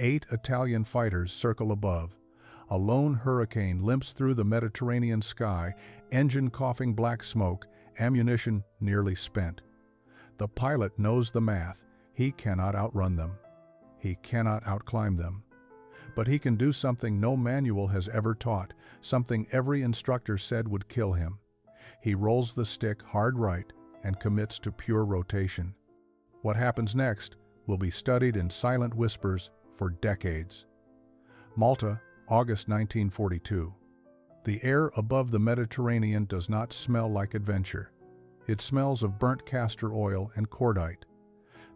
8 Italian fighters circle above. A lone hurricane limps through the Mediterranean sky, engine coughing black smoke, ammunition nearly spent. The pilot knows the math. He cannot outrun them. He cannot outclimb them. But he can do something no manual has ever taught, something every instructor said would kill him. He rolls the stick hard right and commits to pure rotation. What happens next will be studied in silent whispers for decades. Malta, August 1942. The air above the Mediterranean does not smell like adventure. It smells of burnt castor oil and cordite.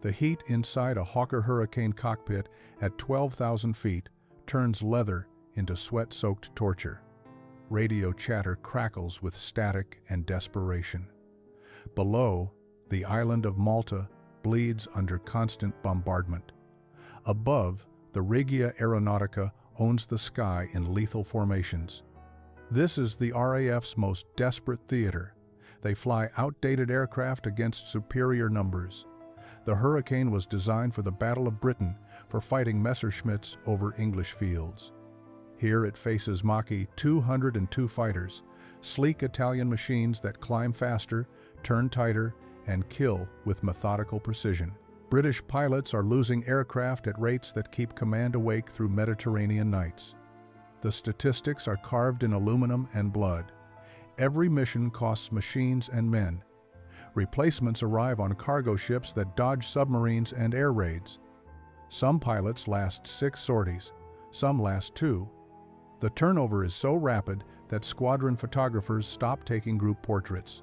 The heat inside a Hawker Hurricane cockpit at 12,000 feet turns leather into sweat-soaked torture. Radio chatter crackles with static and desperation. Below, the island of Malta bleeds under constant bombardment. Above, the Regia Aeronautica owns the sky in lethal formations. This is the RAF's most desperate theater. They fly outdated aircraft against superior numbers. The Hurricane was designed for the Battle of Britain, for fighting Messerschmitts over English fields. Here it faces Mach 202 fighters, sleek Italian machines that climb faster, turn tighter, and kill with methodical precision. British pilots are losing aircraft at rates that keep command awake through Mediterranean nights. The statistics are carved in aluminum and blood. Every mission costs machines and men. Replacements arrive on cargo ships that dodge submarines and air raids. Some pilots last 6 sorties, some last 2. The turnover is so rapid that squadron photographers stop taking group portraits.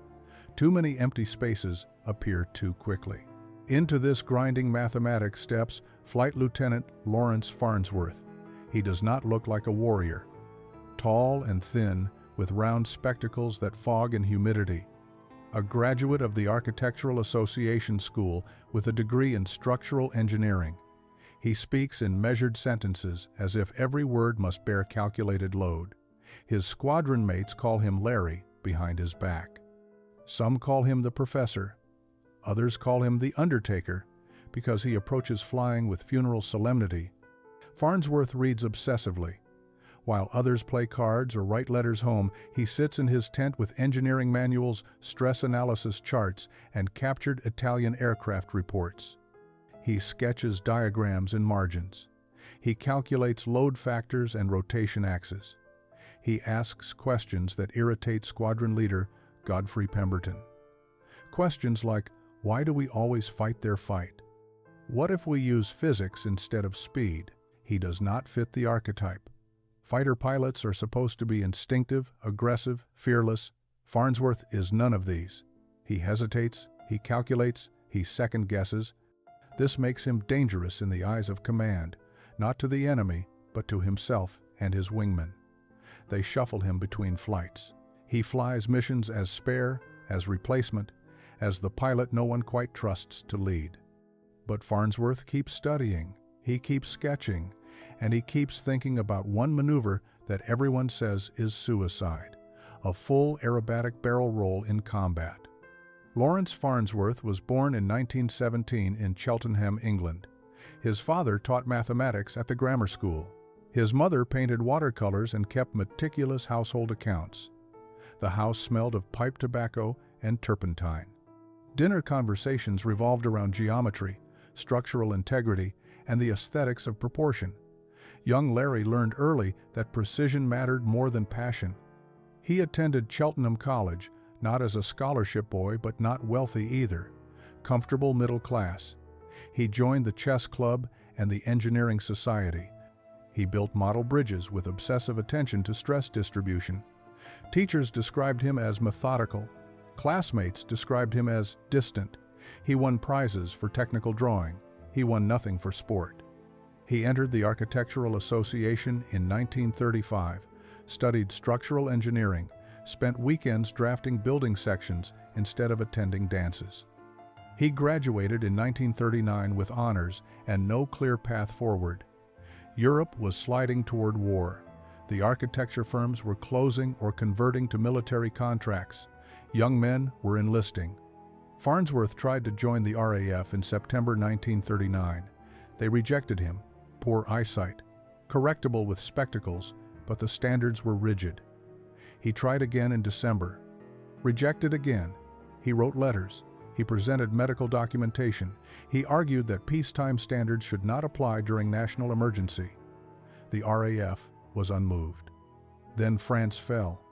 Too many empty spaces appear too quickly. Into this grinding mathematics steps Flight Lieutenant Laurence Farnsworth. He does not look like a warrior. Tall and thin, with round spectacles that fog in humidity. A graduate of the Architectural Association School with a degree in structural engineering. He speaks in measured sentences as if every word must bear calculated load. His squadron mates call him Larry behind his back. Some call him the Professor. Others call him the Undertaker because he approaches flying with funeral solemnity. Farnsworth reads obsessively. While others play cards or write letters home, he sits in his tent with engineering manuals, stress analysis charts, and captured Italian aircraft reports. He sketches diagrams in margins. He calculates load factors and rotation axes. He asks questions that irritate squadron leader Godfrey Pemberton. Questions like, why do we always fight their fight? What if we use physics instead of speed? He does not fit the archetype. Fighter pilots are supposed to be instinctive, aggressive, fearless. Farnsworth is none of these. He hesitates, he calculates, he second-guesses. This makes him dangerous in the eyes of command, not to the enemy, but to himself and his wingmen. They shuffle him between flights. He flies missions as spare, as replacement, as the pilot no one quite trusts to lead. But Farnsworth keeps studying, he keeps sketching, and he keeps thinking about one maneuver that everyone says is suicide, a full aerobatic barrel roll in combat. Laurence Farnsworth was born in 1917 in Cheltenham, England. His father taught mathematics at the grammar school. His mother painted watercolors and kept meticulous household accounts. The house smelled of pipe tobacco and turpentine. Dinner conversations revolved around geometry, structural integrity, and the aesthetics of proportion. Young Larry learned early that precision mattered more than passion. He attended Cheltenham College, not as a scholarship boy but not wealthy either, comfortable middle class. He joined the chess club and the engineering society. He built model bridges with obsessive attention to stress distribution. Teachers described him as methodical. Classmates described him as distant. He won prizes for technical drawing. He won nothing for sport. He entered the Architectural Association in 1935, studied structural engineering, spent weekends drafting building sections instead of attending dances. He graduated in 1939 with honors and no clear path forward. Europe was sliding toward war. The architecture firms were closing or converting to military contracts. Young men were enlisting. Farnsworth tried to join the RAF in September 1939. They rejected him. poor eyesight, correctable with spectacles, but the standards were rigid. He tried again in December. Rejected again. He wrote letters. He presented medical documentation. He argued that peacetime standards should not apply during national emergency. The RAF was unmoved. Then France fell.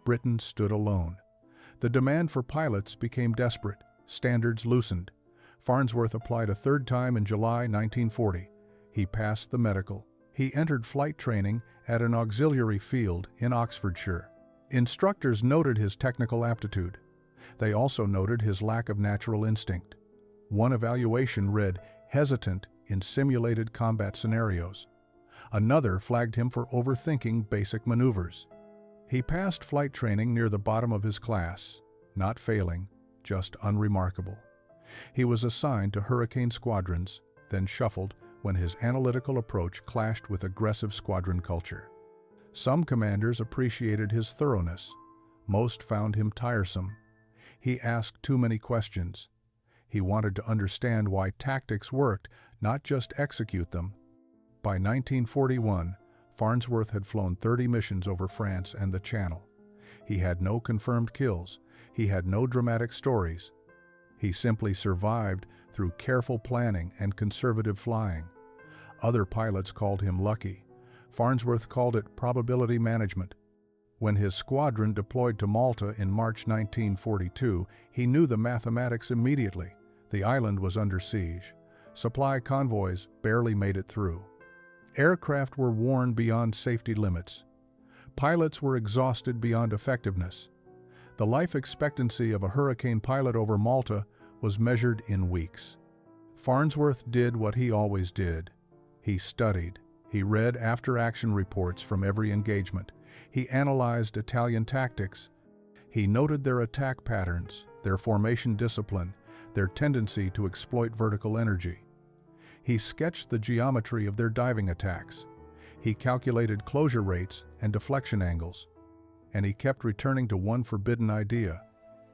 Britain stood alone. The demand for pilots became desperate. Standards loosened. Farnsworth applied a third time in July 1940. He passed the medical. He entered flight training at an auxiliary field in Oxfordshire. Instructors noted his technical aptitude. They also noted his lack of natural instinct. One evaluation read, hesitant in simulated combat scenarios. Another flagged him for overthinking basic maneuvers. He passed flight training near the bottom of his class, not failing, just unremarkable. He was assigned to Hurricane squadrons, then shuffled when his analytical approach clashed with aggressive squadron culture. Some commanders appreciated his thoroughness. Most found him tiresome. He asked too many questions. He wanted to understand why tactics worked, not just execute them. By 1941, Farnsworth had flown 30 missions over France and the Channel. He had no confirmed kills. He had no dramatic stories. He simply survived through careful planning and conservative flying. Other pilots called him lucky. Farnsworth called it probability management. When his squadron deployed to Malta in March 1942, he knew the mathematics immediately. The island was under siege. Supply convoys barely made it through. Aircraft were worn beyond safety limits. Pilots were exhausted beyond effectiveness. The life expectancy of a Hurricane pilot over Malta was measured in weeks. Farnsworth did what he always did. He studied. He read after-action reports from every engagement. He analyzed Italian tactics. He noted their attack patterns, their formation discipline, their tendency to exploit vertical energy. He sketched the geometry of their diving attacks. He calculated closure rates and deflection angles. And he kept returning to one forbidden idea,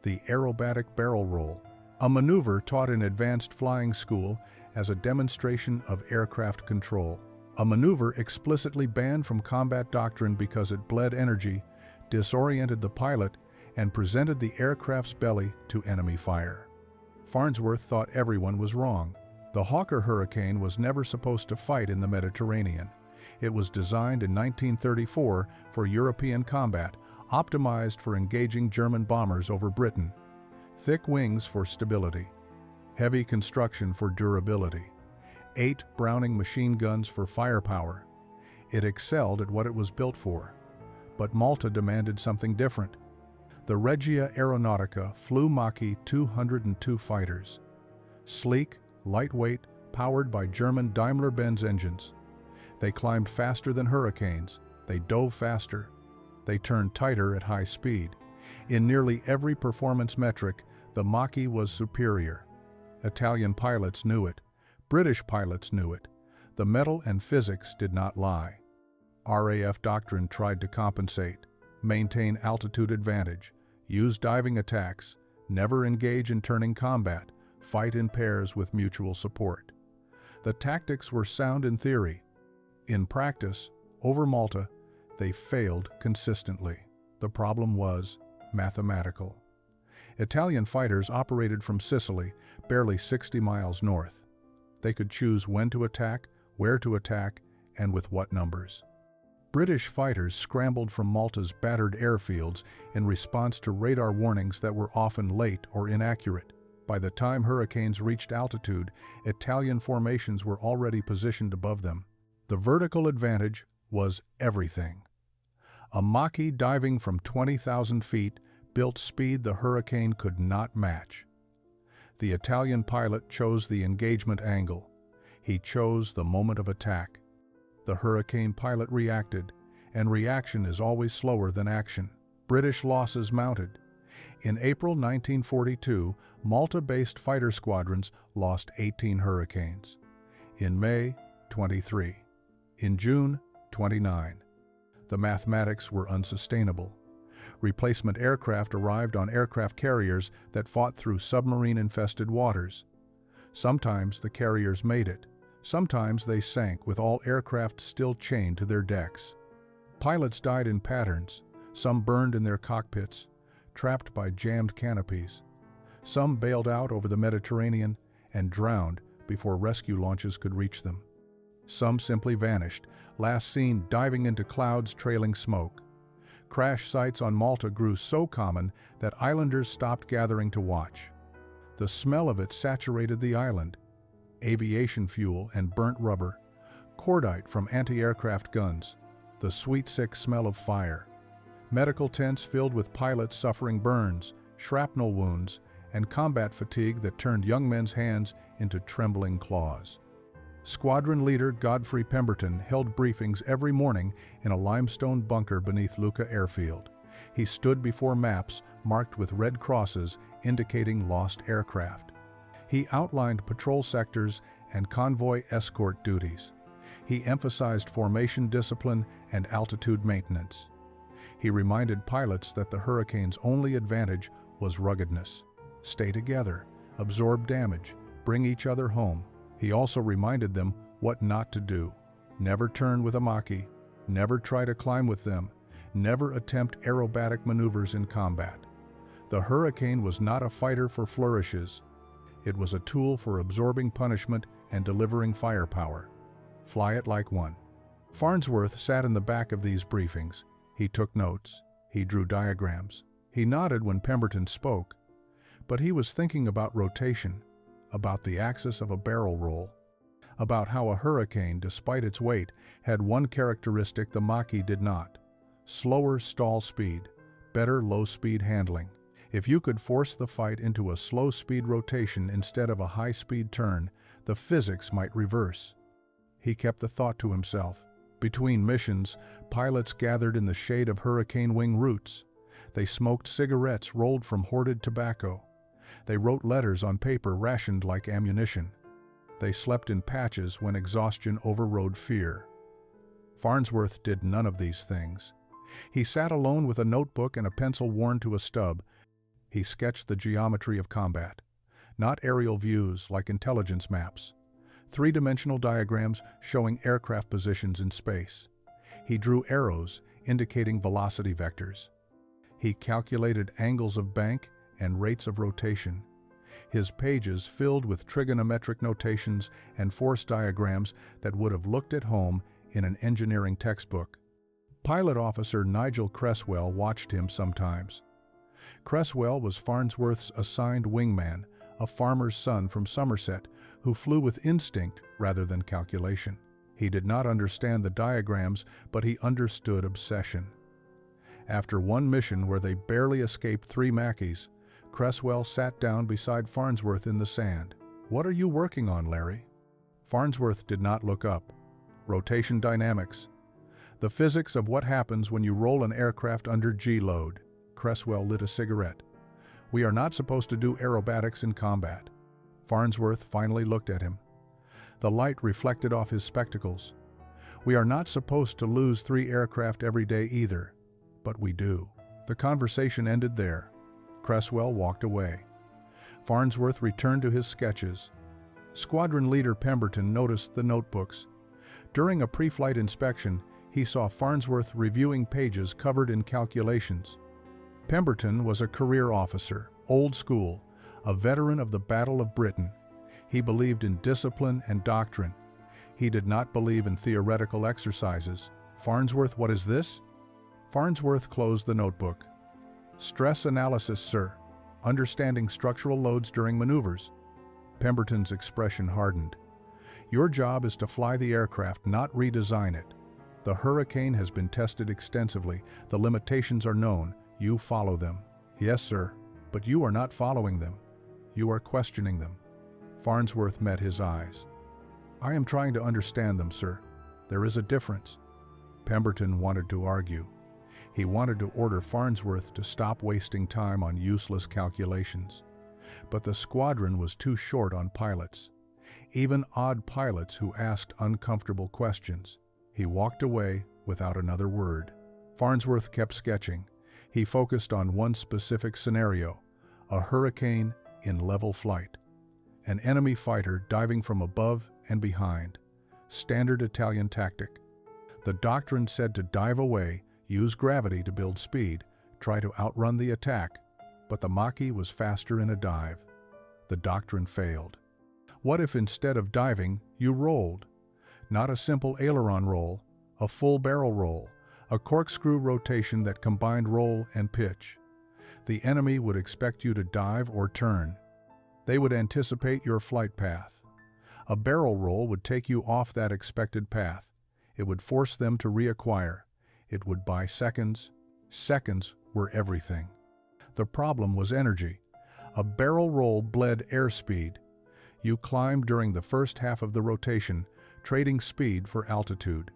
the aerobatic barrel roll, a maneuver taught in advanced flying school as a demonstration of aircraft control. A maneuver explicitly banned from combat doctrine because it bled energy, disoriented the pilot, and presented the aircraft's belly to enemy fire. Farnsworth thought everyone was wrong. The Hawker Hurricane was never supposed to fight in the Mediterranean. It was designed in 1934 for European combat, optimized for engaging German bombers over Britain. Thick wings for stability. Heavy construction for durability. 8 Browning machine guns for firepower. It excelled at what it was built for. But Malta demanded something different. The Regia Aeronautica flew Mach-E 202 fighters. Sleek, lightweight, powered by German Daimler-Benz engines. They climbed faster than Hurricanes. They dove faster. They turned tighter at high speed. In nearly every performance metric, the Mach-E was superior. Italian pilots knew it. British pilots knew it. The metal and physics did not lie. RAF doctrine tried to compensate, maintain altitude advantage, use diving attacks, never engage in turning combat, fight in pairs with mutual support. The tactics were sound in theory. In practice, over Malta, they failed consistently. The problem was mathematical. Italian fighters operated from Sicily, barely 60 miles north. They could choose when to attack, where to attack, and with what numbers. British fighters scrambled from Malta's battered airfields in response to radar warnings that were often late or inaccurate. By the time Hurricanes reached altitude, Italian formations were already positioned above them. The vertical advantage was everything. A Mach-E diving from 20,000 feet built speed the Hurricane could not match. The Italian pilot chose the engagement angle. He chose the moment of attack. The Hurricane pilot reacted, and reaction is always slower than action. British losses mounted. In April 1942, Malta-based fighter squadrons lost 18 Hurricanes. In May, 23. In June, 29. The mathematics were unsustainable. Replacement aircraft arrived on aircraft carriers that fought through submarine-infested waters. Sometimes the carriers made it. Sometimes they sank with all aircraft still chained to their decks. Pilots died in patterns, some burned in their cockpits, trapped by jammed canopies. Some bailed out over the Mediterranean and drowned before rescue launches could reach them. Some simply vanished, last seen diving into clouds trailing smoke. Crash sites on Malta grew so common that islanders stopped gathering to watch. The smell of it saturated the island. Aviation fuel and burnt rubber, cordite from anti-aircraft guns, the sweet sick smell of fire. Medical tents filled with pilots suffering burns, shrapnel wounds, and combat fatigue that turned young men's hands into trembling claws. Squadron leader Godfrey Pemberton held briefings every morning in a limestone bunker beneath Lucca Airfield. He stood before maps marked with red crosses indicating lost aircraft. He outlined patrol sectors and convoy escort duties. He emphasized formation discipline and altitude maintenance. He reminded pilots that the hurricane's only advantage was ruggedness. Stay together, absorb damage, bring each other home. He also reminded them what not to do. Never turn with a Maki, never try to climb with them, never attempt aerobatic maneuvers in combat. The hurricane was not a fighter for flourishes. It was a tool for absorbing punishment and delivering firepower. Fly it like one. Farnsworth sat in the back of these briefings. He took notes. He drew diagrams. He nodded when Pemberton spoke. But he was thinking about rotation, about the axis of a barrel roll, about how a hurricane, despite its weight, had one characteristic the Maki did not: slower stall speed, better low-speed handling. If you could force the fight into a slow-speed rotation instead of a high-speed turn, the physics might reverse. He kept the thought to himself. Between missions, pilots gathered in the shade of hurricane wing roots. They smoked cigarettes rolled from hoarded tobacco. They wrote letters on paper rationed like ammunition. They slept in patches when exhaustion overrode fear. Farnsworth did none of these things. He sat alone with a notebook and a pencil worn to a stub. He sketched the geometry of combat, not aerial views like intelligence maps. Three-dimensional diagrams showing aircraft positions in space. He drew arrows indicating velocity vectors. He calculated angles of bank and rates of rotation. His pages filled with trigonometric notations and force diagrams that would have looked at home in an engineering textbook. Pilot Officer Nigel Cresswell watched him sometimes. Cresswell was Farnsworth's assigned wingman, a farmer's son from Somerset who flew with instinct rather than calculation. He did not understand the diagrams, but he understood obsession. After one mission where they barely escaped 3 Mackeys, Cresswell sat down beside Farnsworth in the sand. "What are you working on, Larry?" Farnsworth did not look up. Rotation dynamics. The physics of what happens when you roll an aircraft under G-load. Cresswell lit a cigarette. "We are not supposed to do aerobatics in combat." Farnsworth finally looked at him. The light reflected off his spectacles. "We are not supposed to lose 3 aircraft every day either, but we do." The conversation ended there. Cresswell walked away. Farnsworth returned to his sketches. Squadron leader Pemberton noticed the notebooks. During a pre-flight inspection, he saw Farnsworth reviewing pages covered in calculations. Pemberton was a career officer, old school, a veteran of the Battle of Britain. He believed in discipline and doctrine. He did not believe in theoretical exercises. "Farnsworth, what is this?" Farnsworth closed the notebook. "Stress analysis, sir. Understanding structural loads during maneuvers." Pemberton's expression hardened. "Your job is to fly the aircraft, not redesign it. The hurricane has been tested extensively. The limitations are known. You follow them." "Yes, sir, but you are not following them. You are questioning them." Farnsworth met his eyes. "I am trying to understand them, sir. There is a difference." Pemberton wanted to argue. He wanted to order Farnsworth to stop wasting time on useless calculations. But the squadron was too short on pilots, even odd pilots who asked uncomfortable questions. He walked away without another word. Farnsworth kept sketching. He focused on one specific scenario: a hurricane in level flight. An enemy fighter diving from above and behind. Standard Italian tactic. The doctrine said to dive away, use gravity to build speed, try to outrun the attack, but the Mach-E was faster in a dive. The doctrine failed. What if instead of diving, you rolled? Not a simple aileron roll, a full barrel roll, a corkscrew rotation that combined roll and pitch. The enemy would expect you to dive or turn. They would anticipate your flight path. A barrel roll would take you off that expected path. It would force them to reacquire. It would buy seconds. Seconds were everything. The problem was energy. A barrel roll bled airspeed. You climbed during the first half of the rotation, trading speed for altitude.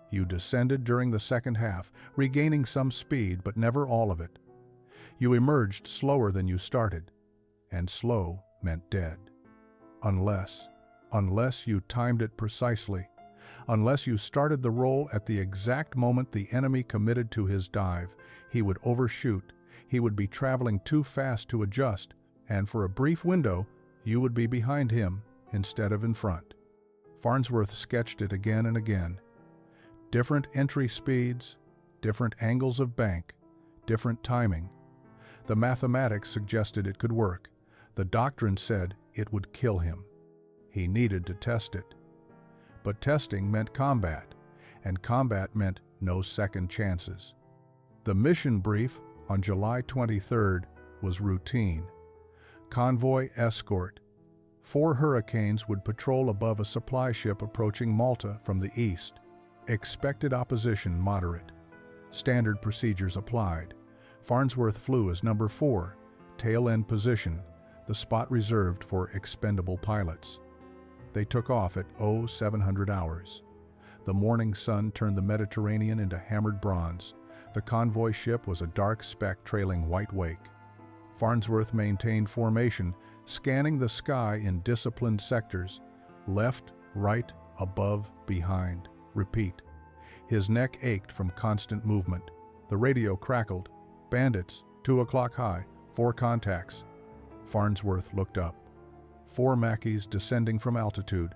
You descended during the second half, regaining some speed but never all of it. You emerged slower than you started, and slow meant dead. Unless you timed it precisely, unless you started the roll at the exact moment the enemy committed to his dive, he would overshoot, he would be traveling too fast to adjust, and for a brief window, you would be behind him instead of in front. Farnsworth sketched it again and again. Different entry speeds, different angles of bank, different timing. The mathematics suggested it could work. The doctrine said it would kill him. He needed to test it. But testing meant combat, and combat meant no second chances. The mission brief on July 23rd was routine. Convoy escort. 4 Hurricanes would patrol above a supply ship approaching Malta from the east. Expected opposition moderate. Standard procedures applied. Farnsworth flew as number 4, tail end position, the spot reserved for expendable pilots. They took off at 0700 hours. The morning sun turned the Mediterranean into hammered bronze. The convoy ship was a dark speck trailing white wake. Farnsworth maintained formation, scanning the sky in disciplined sectors, left, right, above, behind. Repeat. His neck ached from constant movement. The radio crackled. Bandits, 2 o'clock high, 4 contacts. Farnsworth looked up. 4 Mach-Es descending from altitude.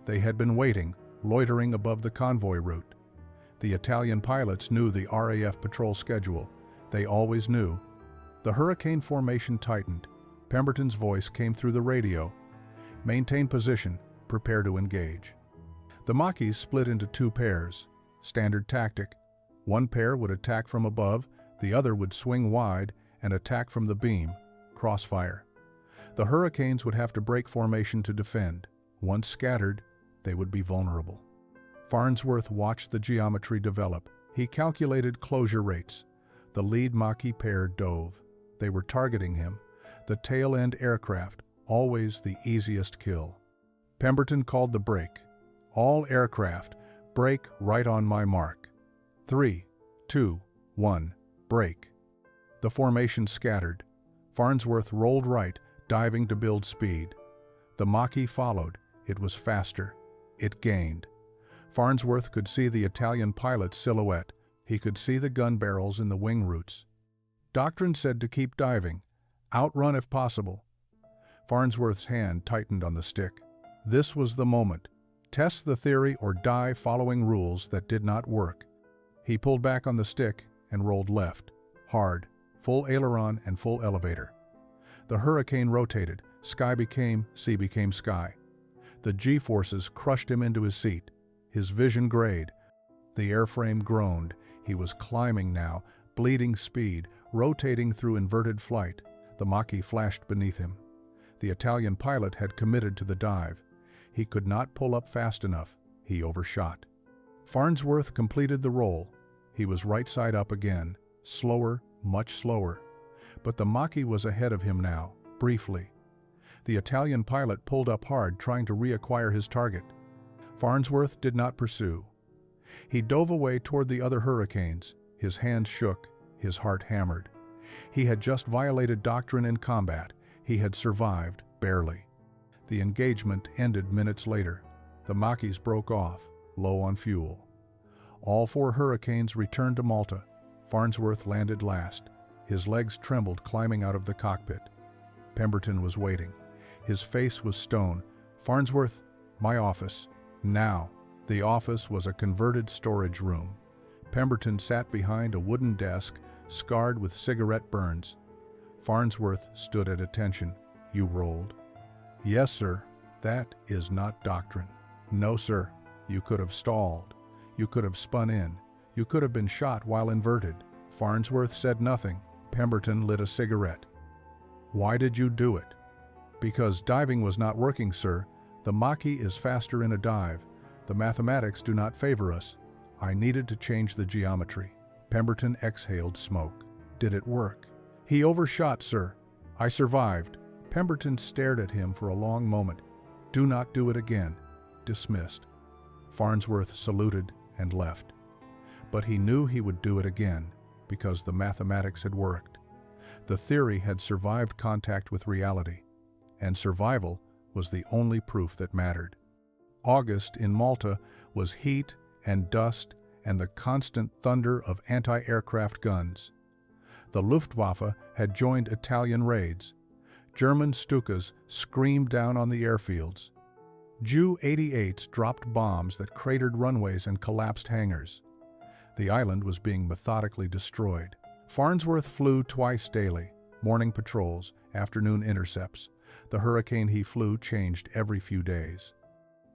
They had been waiting, loitering above the convoy route. The Italian pilots knew the RAF patrol schedule. They always knew. The hurricane formation tightened. Pemberton's voice came through the radio. Maintain position, prepare to engage. The Mach-Es split into 2 pairs. Standard tactic. One pair would attack from above, the other would swing wide and attack from the beam, crossfire. The Hurricanes would have to break formation to defend. Once scattered, they would be vulnerable. Farnsworth watched the geometry develop. He calculated closure rates. The lead Mach-E pair dove. They were targeting him. The tail-end aircraft, always the easiest kill. Pemberton called the break. All aircraft, break right on my mark. 3, 2, 1, break. The formation scattered. Farnsworth rolled right, diving to build speed. The Mach-E followed. It was faster. It gained. Farnsworth could see the Italian pilot's silhouette. He could see the gun barrels in the wing roots. Doctrine said to keep diving. Outrun if possible. Farnsworth's hand tightened on the stick. This was the moment. Test the theory or die following rules that did not work. He pulled back on the stick and rolled left. Hard. Full aileron and full elevator. The Hurricane rotated. Sea became sky. The G-forces crushed him into his seat. His vision grayed. The airframe groaned. He was climbing now, bleeding speed, rotating through inverted flight. The Mach-E flashed beneath him. The Italian pilot had committed to the dive. He could not pull up fast enough. He overshot. Farnsworth completed the roll. He was right side up again, slower, much slower. But the Mach-E was ahead of him now, briefly. The Italian pilot pulled up hard, trying to reacquire his target. Farnsworth did not pursue. He dove away toward the other Hurricanes. His hands shook, his heart hammered. He had just violated doctrine in combat. He had survived, barely. The engagement ended minutes later. The Mach-Es broke off, low on fuel. All 4 Hurricanes returned to Malta. Farnsworth landed last. His legs trembled climbing out of the cockpit. Pemberton was waiting. His face was stone. Farnsworth, My office. Now. The office was a converted storage room. Pemberton sat behind a wooden desk, scarred with cigarette burns. Farnsworth stood at attention. You rolled? Yes, sir. That is not doctrine. No, sir. You could have stalled. You could have spun in. You could have been shot while inverted. Farnsworth said nothing. Pemberton lit a cigarette. Why did you do it? Because diving was not working, sir. The Mach-E is faster in a dive. The mathematics do not favor us. I needed to change the geometry. Pemberton exhaled smoke. Did it work? He overshot, sir. I survived. Pemberton stared at him for a long moment. Do not do it again. Dismissed. Farnsworth saluted and left. But he knew he would do it again, because the mathematics had worked. The theory had survived contact with reality, and survival was the only proof that mattered. August in Malta was heat and dust and the constant thunder of anti-aircraft guns. The Luftwaffe had joined Italian raids. German Stukas screamed down on the airfields. Ju-88s dropped bombs that cratered runways and collapsed hangars. The island was being methodically destroyed. Farnsworth flew twice daily, morning patrols, afternoon intercepts. The hurricane he flew changed every few days.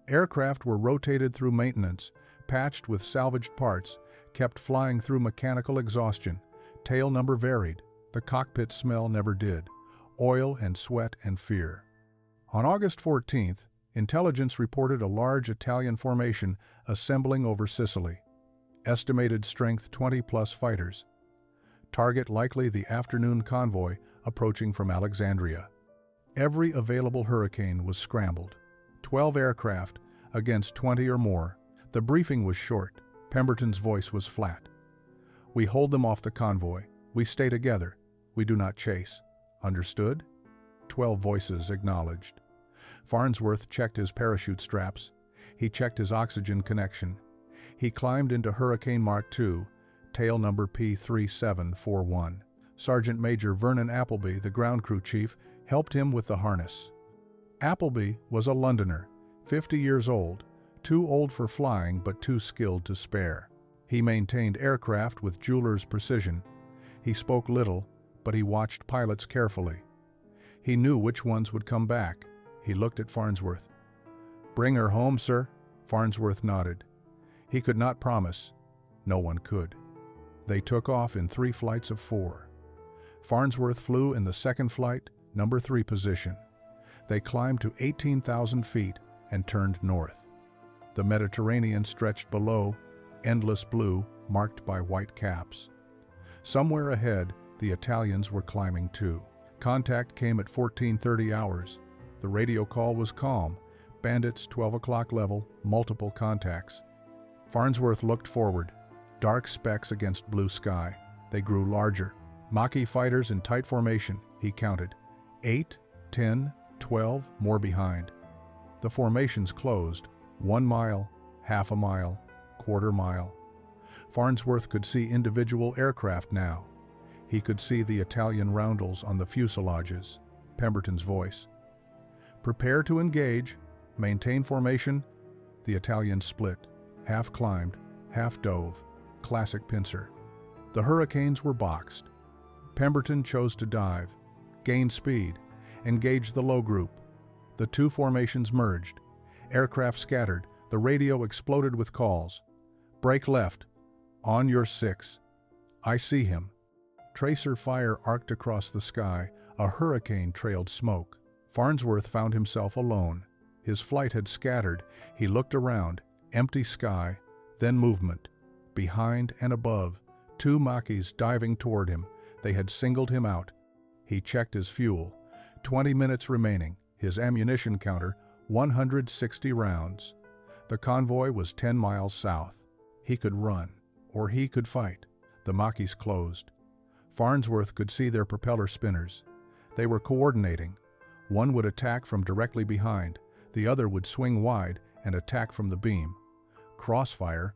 Aircraft were rotated through maintenance, patched with salvaged parts, kept flying through mechanical exhaustion. Tail number varied. The cockpit smell never did. Oil and sweat and fear. On August 14th, intelligence reported a large Italian formation assembling over Sicily. Estimated strength 20-plus fighters. Target likely the afternoon convoy approaching from Alexandria. Every available hurricane was scrambled. 12 aircraft against 20 or more. The briefing was short. Pemberton's voice was flat. We hold them off the convoy. We stay together. We do not chase. Understood? 12 voices acknowledged. Farnsworth checked his parachute straps. He checked his oxygen connection. He climbed into Hurricane Mark II, tail number P3741. Sergeant Major Vernon Appleby, the ground crew chief, helped him with the harness. Appleby was a Londoner, 50 years old, too old for flying but too skilled to spare. He maintained aircraft with jeweler's precision. He spoke little, but he watched pilots carefully. He knew which ones would come back. He looked at Farnsworth. Bring her home, sir? Farnsworth nodded. He could not promise. No one could. They took off in 3 flights of 4. Farnsworth flew in the second flight, number 3 position. They climbed to 18,000 feet and turned north. The Mediterranean stretched below, endless blue, marked by white caps. Somewhere ahead, the Italians were climbing too. Contact came at 14:30 hours. The radio call was calm. Bandits 12 o'clock level, multiple contacts. Farnsworth looked forward. Dark specks against blue sky. They grew larger. Mach-E fighters in tight formation, he counted. 8, 10, 12, more behind. The formations closed. 1 mile, half a mile, quarter mile. Farnsworth could see individual aircraft now. He could see the Italian roundels on the fuselages. Pemberton's voice. Prepare to engage. Maintain formation. The Italians split. Half climbed, half dove. Classic pincer. The Hurricanes were boxed. Pemberton chose to dive. Gain speed. Engage the low group. The 2 formations merged. Aircraft scattered. The radio exploded with calls. Break left. On your 6. I see him. Tracer fire arced across the sky. A hurricane trailed smoke. Farnsworth found himself alone. His flight had scattered. He looked around. Empty sky, then movement. Behind and above, 2 Mach-Es diving toward him. They had singled him out. He checked his fuel. 20 minutes remaining. His ammunition counter, 160 rounds. The convoy was 10 miles south. He could run, or he could fight. The Mach-Es closed. Farnsworth could see their propeller spinners. They were coordinating. One would attack from directly behind. The other would swing wide and attack from the beam. Crossfire.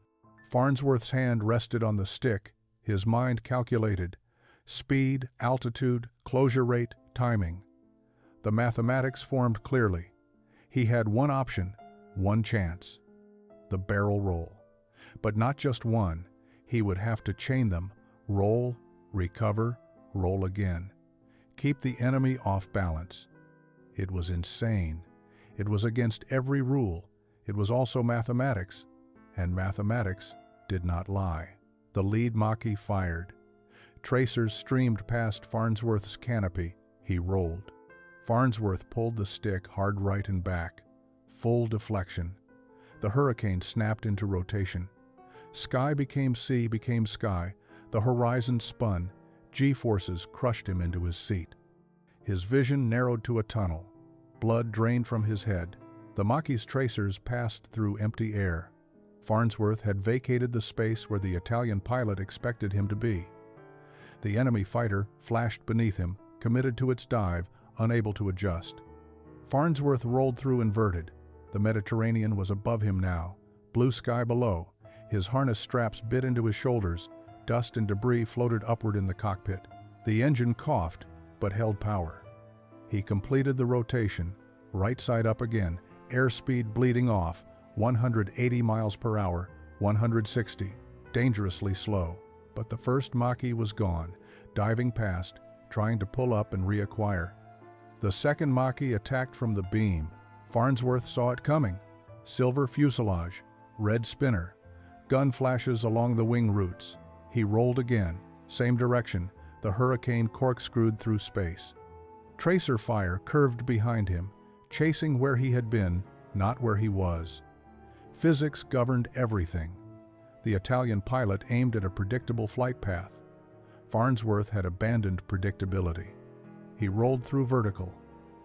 Farnsworth's hand rested on the stick. His mind calculated. Speed, altitude, closure rate, timing. The mathematics formed clearly. He had one option, One chance. The barrel roll. But not just one. He would have to chain them. Roll, recover, roll again. Keep the enemy off balance. It was insane. It was against every rule. It was also mathematics. And mathematics did not lie. The lead Maquis fired. Tracers streamed past Farnsworth's canopy. He rolled. Farnsworth pulled the stick hard right and back. Full deflection. The hurricane snapped into rotation. Sky became sea, became sky. The horizon spun. G-forces crushed him into his seat. His vision narrowed to a tunnel. Blood drained from his head. The Maquis tracers passed through empty air. Farnsworth had vacated the space where the Italian pilot expected him to be. The enemy fighter flashed beneath him, committed to its dive, unable to adjust. Farnsworth rolled through inverted. The Mediterranean was above him now, blue sky below. His harness straps bit into his shoulders. Dust and debris floated upward in the cockpit. The engine coughed, but held power. He completed the rotation, right side up again, airspeed bleeding off, 180 miles per hour, 160, dangerously slow. But the first Maquis was gone, diving past, trying to pull up and reacquire. The second Maquis attacked from the beam. Farnsworth saw it coming. Silver fuselage, red spinner, gun flashes along the wing roots. He rolled again, same direction, the hurricane corkscrewed through space. Tracer fire curved behind him, chasing where he had been, not where he was. Physics governed everything. The Italian pilot aimed at a predictable flight path. Farnsworth had abandoned predictability. He rolled through vertical.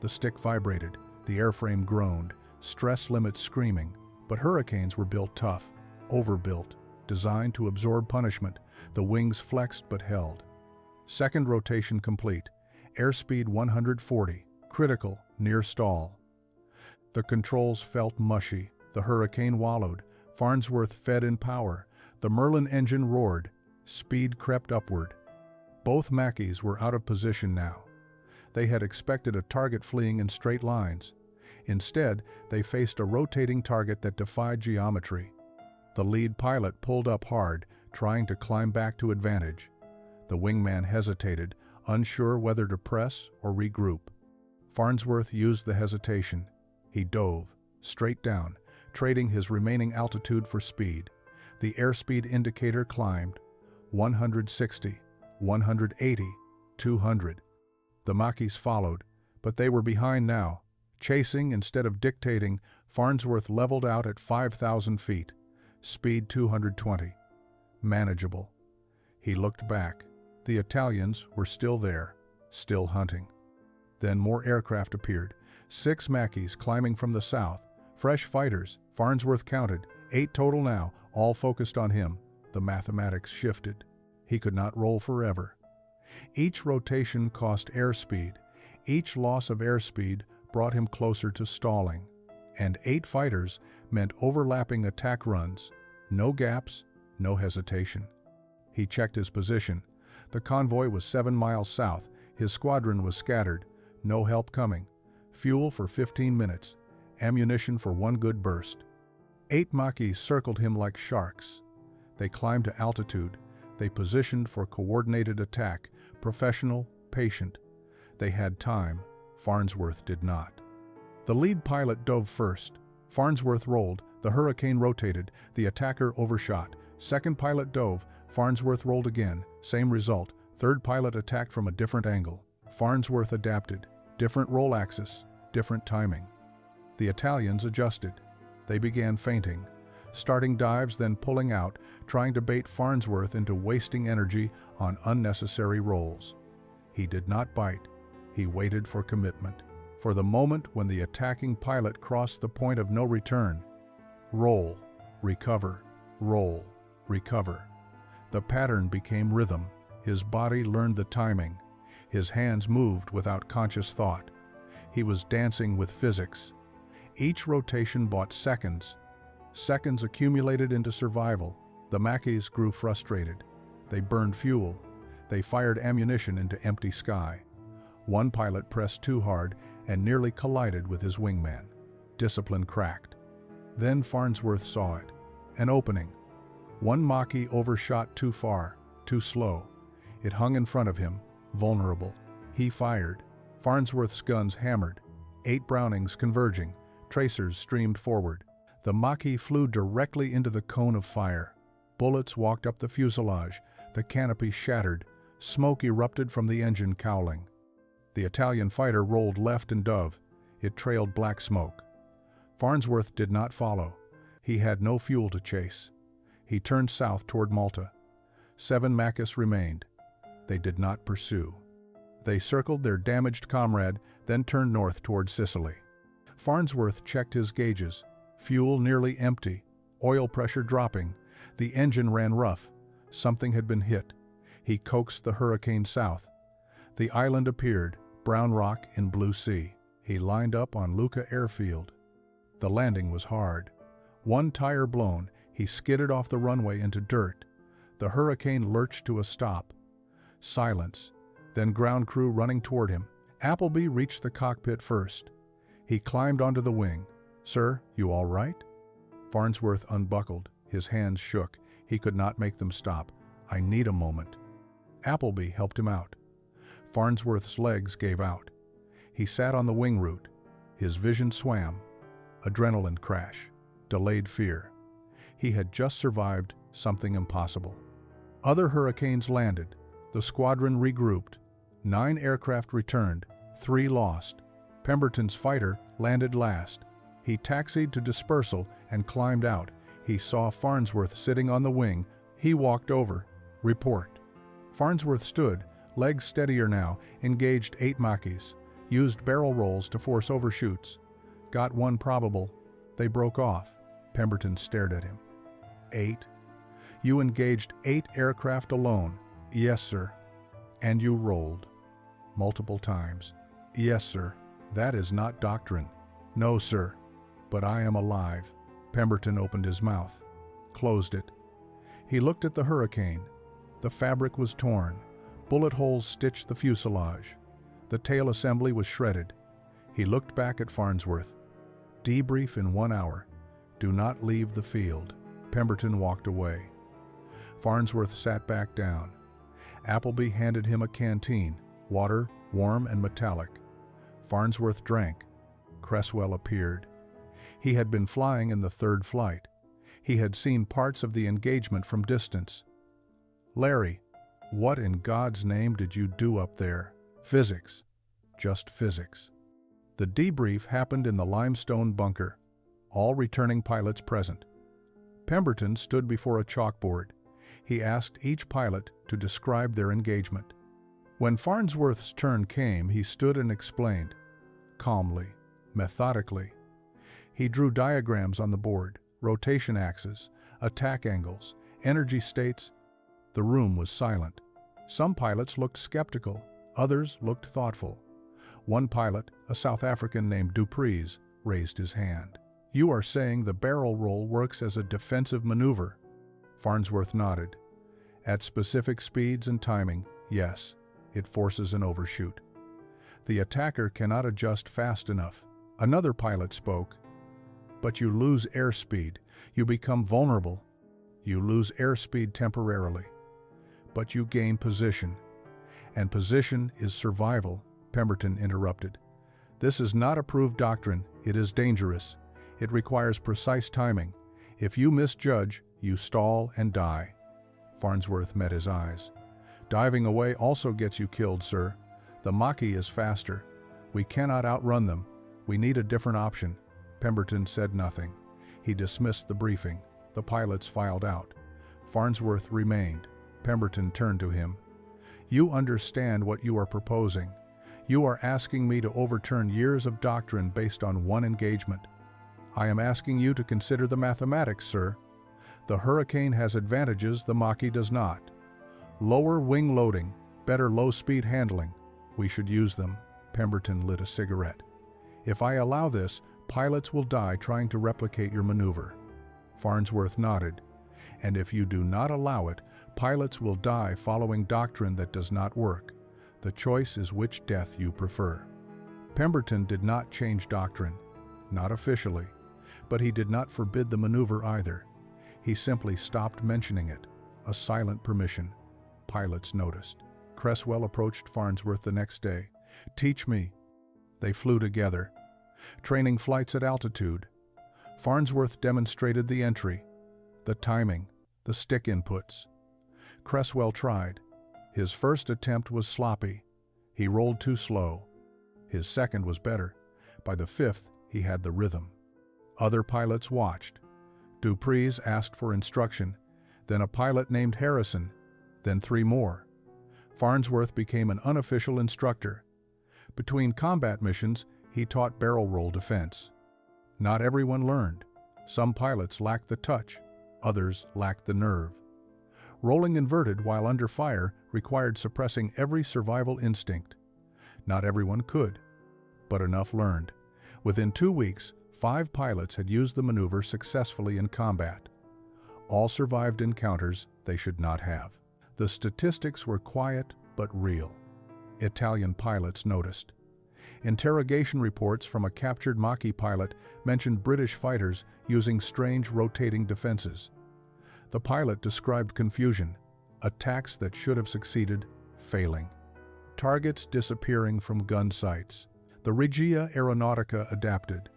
The stick vibrated, the airframe groaned, stress limits screaming. But hurricanes were built tough, overbuilt, designed to absorb punishment. The wings flexed but held. Second rotation complete. Airspeed 140, critical, near stall. The controls felt mushy. The hurricane wallowed. Farnsworth fed in power. The Merlin engine roared. Speed crept upward. Both Maquis were out of position now. They had expected a target fleeing in straight lines. Instead, they faced a rotating target that defied geometry. The lead pilot pulled up hard, trying to climb back to advantage. The wingman hesitated, unsure whether to press or regroup. Farnsworth used the hesitation. He dove, straight down, trading his remaining altitude for speed. The airspeed indicator climbed. 160, 180, 200. The Maquis followed, but they were behind now. Chasing instead of dictating, Farnsworth leveled out at 5,000 feet. Speed 220. Manageable. He looked back. The Italians were still there, still hunting. Then more aircraft appeared. 6 Maquis climbing from the south. Fresh fighters, Farnsworth counted. 8 total now, all focused on him. The mathematics shifted. He could not roll forever. Each rotation cost airspeed. Each loss of airspeed brought him closer to stalling. And 8 fighters meant overlapping attack runs. No gaps, no hesitation. He checked his position. The convoy was 7 miles south. His squadron was scattered. No help coming. Fuel for 15 minutes. Ammunition for 1 good burst. 8 Maquis circled him like sharks. They climbed to altitude. They positioned for coordinated attack. Professional, patient. They had time. Farnsworth did not. The lead pilot dove first. Farnsworth rolled. The hurricane rotated. The attacker overshot. Second pilot dove. Farnsworth rolled again. Same result. Third pilot attacked from a different angle. Farnsworth adapted. Different roll axis. Different timing. The Italians adjusted. They began feinting. Starting dives, then pulling out, trying to bait Farnsworth into wasting energy on unnecessary rolls. He did not bite. He waited for commitment. For the moment when the attacking pilot crossed the point of no return. Roll, recover, roll, recover. The pattern became rhythm. His body learned the timing. His hands moved without conscious thought. He was dancing with physics. Each rotation bought seconds. Seconds accumulated into survival. The Maquis grew frustrated. They burned fuel. They fired ammunition into empty sky. One pilot pressed too hard and nearly collided with his wingman. Discipline cracked. Then Farnsworth saw it. An opening. One Maquis overshot too far, too slow. It hung in front of him, vulnerable. He fired. Farnsworth's guns hammered. 8 Brownings converging. Tracers streamed forward. The Maquis flew directly into the cone of fire. Bullets walked up the fuselage. The canopy shattered. Smoke erupted from the engine cowling. The Italian fighter rolled left and dove. It trailed black smoke. Farnsworth did not follow. He had no fuel to chase. He turned south toward Malta. 7 Maquis remained. They did not pursue. They circled their damaged comrade, then turned north toward Sicily. Farnsworth checked his gauges. Fuel nearly empty. Oil pressure dropping. The engine ran rough. Something had been hit. He coaxed the hurricane south. The island appeared, brown rock in blue sea. He lined up on Lucca airfield. The landing was hard. 1 tire blown, he skidded off the runway into dirt. The hurricane lurched to a stop. Silence, then ground crew running toward him. Appleby reached the cockpit first. He climbed onto the wing. "Sir, you all right?" Farnsworth unbuckled. His hands shook. He could not make them stop. "I need a moment." Appleby helped him out. Farnsworth's legs gave out. He sat on the wing root. His vision swam. Adrenaline crash. Delayed fear. He had just survived something impossible. Other hurricanes landed. The squadron regrouped. 9 aircraft returned. 3 lost. Pemberton's fighter landed last. He taxied to dispersal and climbed out. He saw Farnsworth sitting on the wing. He walked over. "Report." Farnsworth stood, legs steadier now, engaged 8 Maquis, used barrel rolls to force overshoots. Got 1 probable. They broke off. Pemberton stared at him. 8? You engaged 8 aircraft alone? "Yes, sir." "And you rolled?" "Multiple times." "Yes, sir." "That is not doctrine." "No, sir." "But I am alive." Pemberton opened his mouth, closed it. He looked at the hurricane. The fabric was torn. Bullet holes stitched the fuselage. The tail assembly was shredded. He looked back at Farnsworth. "Debrief in 1 hour. Do not leave the field." Pemberton walked away. Farnsworth sat back down. Appleby handed him a canteen, water, warm and metallic. Farnsworth drank. Cresswell appeared. He had been flying in the 3rd flight. He had seen parts of the engagement from distance. "Larry, what in God's name did you do up there?" "Physics. Just physics." The debrief happened in the limestone bunker. All returning pilots present. Pemberton stood before a chalkboard. He asked each pilot to describe their engagement. When Farnsworth's turn came, he stood and explained. Calmly, methodically. He drew diagrams on the board, rotation axes, attack angles, energy states. The room was silent. Some pilots looked skeptical, others looked thoughtful. One pilot, a South African named Dupreez, raised his hand. "You are saying the barrel roll works as a defensive maneuver?" Farnsworth nodded. "At specific speeds and timing, yes, it forces an overshoot. The attacker cannot adjust fast enough." Another pilot spoke. "But you lose airspeed. You become vulnerable. You lose airspeed temporarily. But you gain position. And position is survival," Pemberton interrupted. "This is not approved doctrine. It is dangerous. It requires precise timing. If you misjudge, you stall and die." Farnsworth met his eyes. "Diving away also gets you killed, sir. The Maquis is faster. We cannot outrun them. We need a different option." Pemberton said nothing. He dismissed the briefing. The pilots filed out. Farnsworth remained. Pemberton turned to him. "You understand what you are proposing. You are asking me to overturn years of doctrine based on 1 engagement. I am asking you to consider the mathematics, sir. The Hurricane has advantages the Maquis does not. Lower wing loading, better low-speed handling. We should use them." Pemberton lit a cigarette. "If I allow this, pilots will die trying to replicate your maneuver." Farnsworth nodded. "And if you do not allow it, pilots will die following doctrine that does not work. The choice is which death you prefer." Pemberton did not change doctrine. Not officially. But he did not forbid the maneuver either. He simply stopped mentioning it, a silent permission. Pilots noticed. Cresswell approached Farnsworth the next day. "Teach me." They flew together, training flights at altitude. Farnsworth demonstrated the entry, the timing, the stick inputs. Cresswell tried. His first attempt was sloppy. He rolled too slow. His second was better. By the fifth, he had the rhythm. Other pilots watched. Dupree's asked for instruction, then a pilot named Harrison, then 3 more. Farnsworth became an unofficial instructor. Between combat missions, he taught barrel roll defense. Not everyone learned. Some pilots lacked the touch, others lacked the nerve. Rolling inverted while under fire required suppressing every survival instinct. Not everyone could, but enough learned. Within 2 weeks, 5 pilots had used the maneuver successfully in combat. All survived encounters they should not have. The statistics were quiet but real. Italian pilots noticed. Interrogation reports from a captured Mach-E pilot mentioned British fighters using strange rotating defenses. The pilot described confusion, attacks that should have succeeded, failing. Targets disappearing from gun sights. The Regia Aeronautica adapted.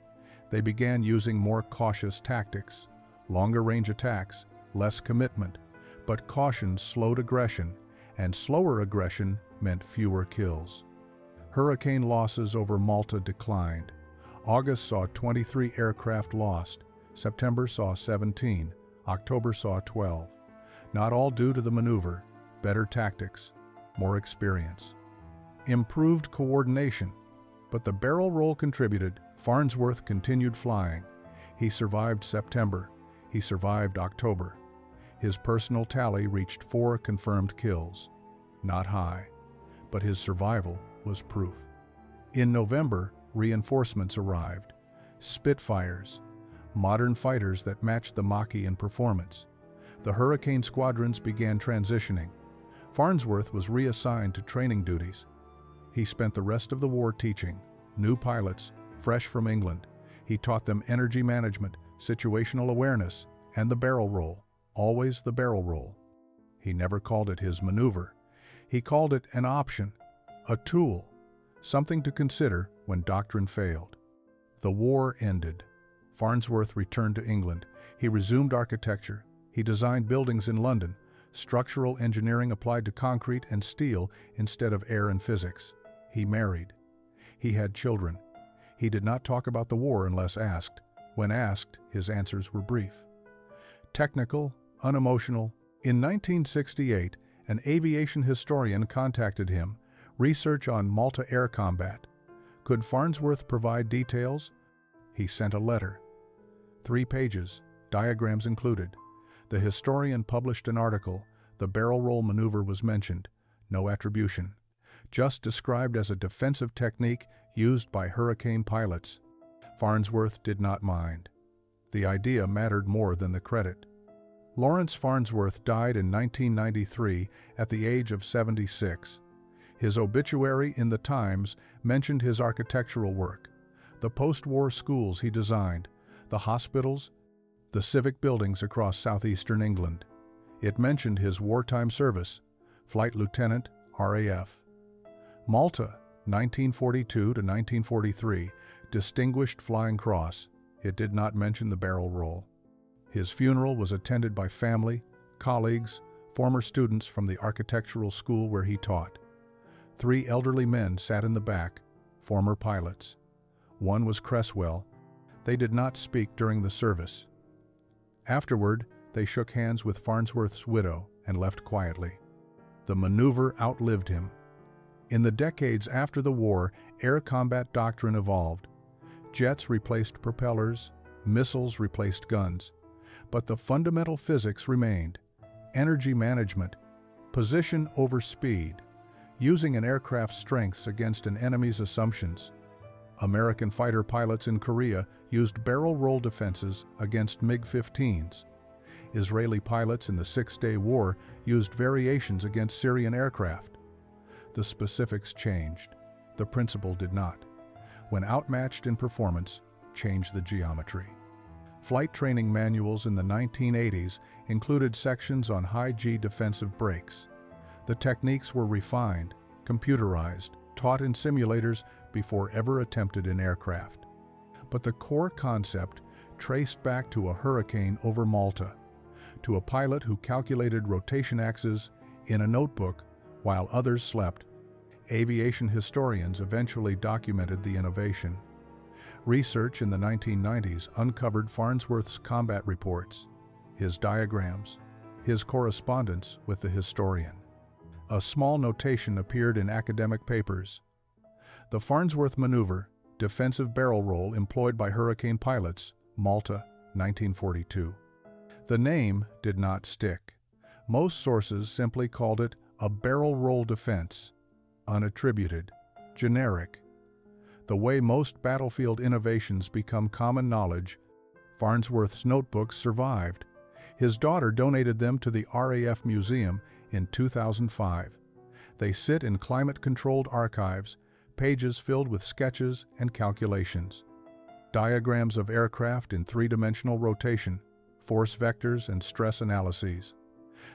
They began using more cautious tactics, longer range attacks, less commitment, but caution slowed aggression, and slower aggression meant fewer kills. Hurricane losses over Malta declined. August saw 23 aircraft lost, September saw 17, October saw 12. Not all due to the maneuver, better tactics, more experience. Improved coordination, but the barrel roll contributed. Farnsworth continued flying. He survived September. He survived October. His personal tally reached 4 confirmed kills. Not high, but his survival was proof. In November, reinforcements arrived. Spitfires, modern fighters that matched the Mach-E in performance. The Hurricane squadrons began transitioning. Farnsworth was reassigned to training duties. He spent the rest of the war teaching new pilots, fresh from England. He taught them energy management, situational awareness, and the barrel roll, always the barrel roll. He never called it his maneuver. He called it an option, a tool, something to consider when doctrine failed. The war ended. Farnsworth returned to England. He resumed architecture. He designed buildings in London. Structural engineering applied to concrete and steel instead of air and physics. He married. He had children. He did not talk about the war unless asked. When asked, his answers were brief. Technical, unemotional. In 1968, an aviation historian contacted him. Research on Malta air combat. Could Farnsworth provide details? He sent a letter. 3 pages, diagrams included. The historian published an article. The barrel roll maneuver was mentioned. No attribution. Just described as a defensive technique used by Hurricane pilots. Farnsworth did not mind. The idea mattered more than the credit. Laurence Farnsworth died in 1993 at the age of 76. His obituary in the Times mentioned his architectural work, the post-war schools he designed, the hospitals, the civic buildings across southeastern England. It mentioned his wartime service, Flight Lieutenant, RAF. Malta, 1942 to 1943, Distinguished Flying Cross. It did not mention the barrel roll. His funeral was attended by family, colleagues, former students from the architectural school where he taught. 3 elderly men sat in the back, former pilots. One was Cresswell. They did not speak during the service. Afterward, they shook hands with Farnsworth's widow and left quietly. The maneuver outlived him. In the decades after the war, air combat doctrine evolved. Jets replaced propellers, missiles replaced guns. But the fundamental physics remained. Energy management, position over speed, using an aircraft's strengths against an enemy's assumptions. American fighter pilots in Korea used barrel roll defenses against MiG-15s. Israeli pilots in the Six-Day War used variations against Syrian aircraft. The specifics changed. The principle did not. When outmatched in performance, changed the geometry. Flight training manuals in the 1980s included sections on high-G defensive brakes. The techniques were refined, computerized, taught in simulators before ever attempted in aircraft. But the core concept traced back to a hurricane over Malta, to a pilot who calculated rotation axes in a notebook while others slept. Aviation historians eventually documented the innovation. Research in the 1990s uncovered Farnsworth's combat reports, his diagrams, his correspondence with the historian. A small notation appeared in academic papers. The Farnsworth maneuver, defensive barrel roll employed by hurricane pilots, Malta, 1942. The name did not stick. Most sources simply called it a barrel roll defense, unattributed, generic. The way most battlefield innovations become common knowledge, Farnsworth's notebooks survived. His daughter donated them to the RAF Museum in 2005. They sit in climate-controlled archives, pages filled with sketches and calculations. Diagrams of aircraft in three-dimensional rotation, force vectors and stress analyses.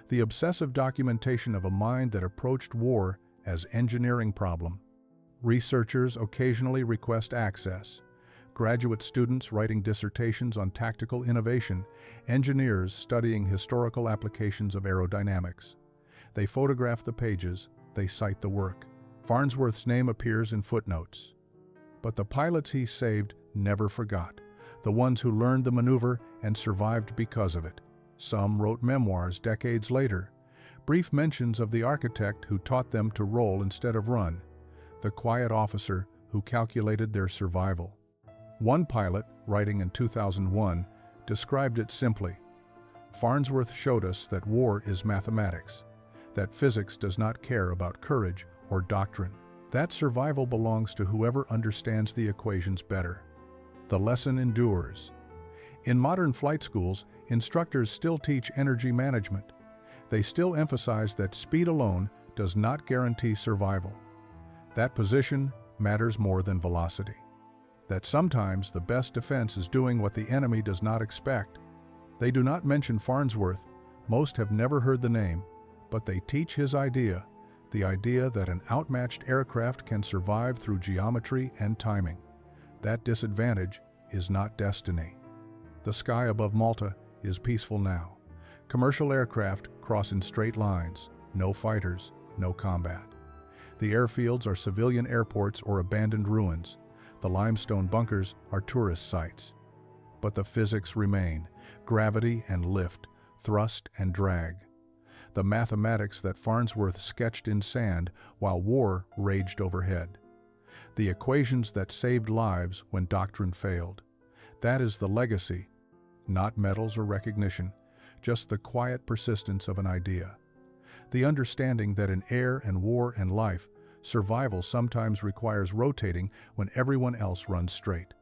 The obsessive documentation of a mind that approached war as engineering problem. Researchers occasionally request access. Graduate students writing dissertations on tactical innovation, engineers studying historical applications of aerodynamics. They photograph the pages, they cite the work. Farnsworth's name appears in footnotes. But the pilots he saved never forgot, the ones who learned the maneuver and survived because of it. Some wrote memoirs decades later, brief mentions of the architect who taught them to roll instead of run, the quiet officer who calculated their survival. One pilot, writing in 2001, described it simply. Farnsworth showed us that war is mathematics, that physics does not care about courage or doctrine, that survival belongs to whoever understands the equations better. The lesson endures. In modern flight schools, instructors still teach energy management. They still emphasize that speed alone does not guarantee survival. That position matters more than velocity. That sometimes the best defense is doing what the enemy does not expect. They do not mention Farnsworth, most have never heard the name, but they teach his idea, the idea that an outmatched aircraft can survive through geometry and timing. That disadvantage is not destiny. The sky above Malta is peaceful now. Commercial aircraft cross in straight lines, no fighters, no combat. The airfields are civilian airports or abandoned ruins. The limestone bunkers are tourist sites. But the physics remain: gravity and lift, thrust and drag. The mathematics that Farnsworth sketched in sand while war raged overhead. The equations that saved lives when doctrine failed. That is the legacy, not medals or recognition, just the quiet persistence of an idea. The understanding that in air and war and life, survival sometimes requires rotating when everyone else runs straight.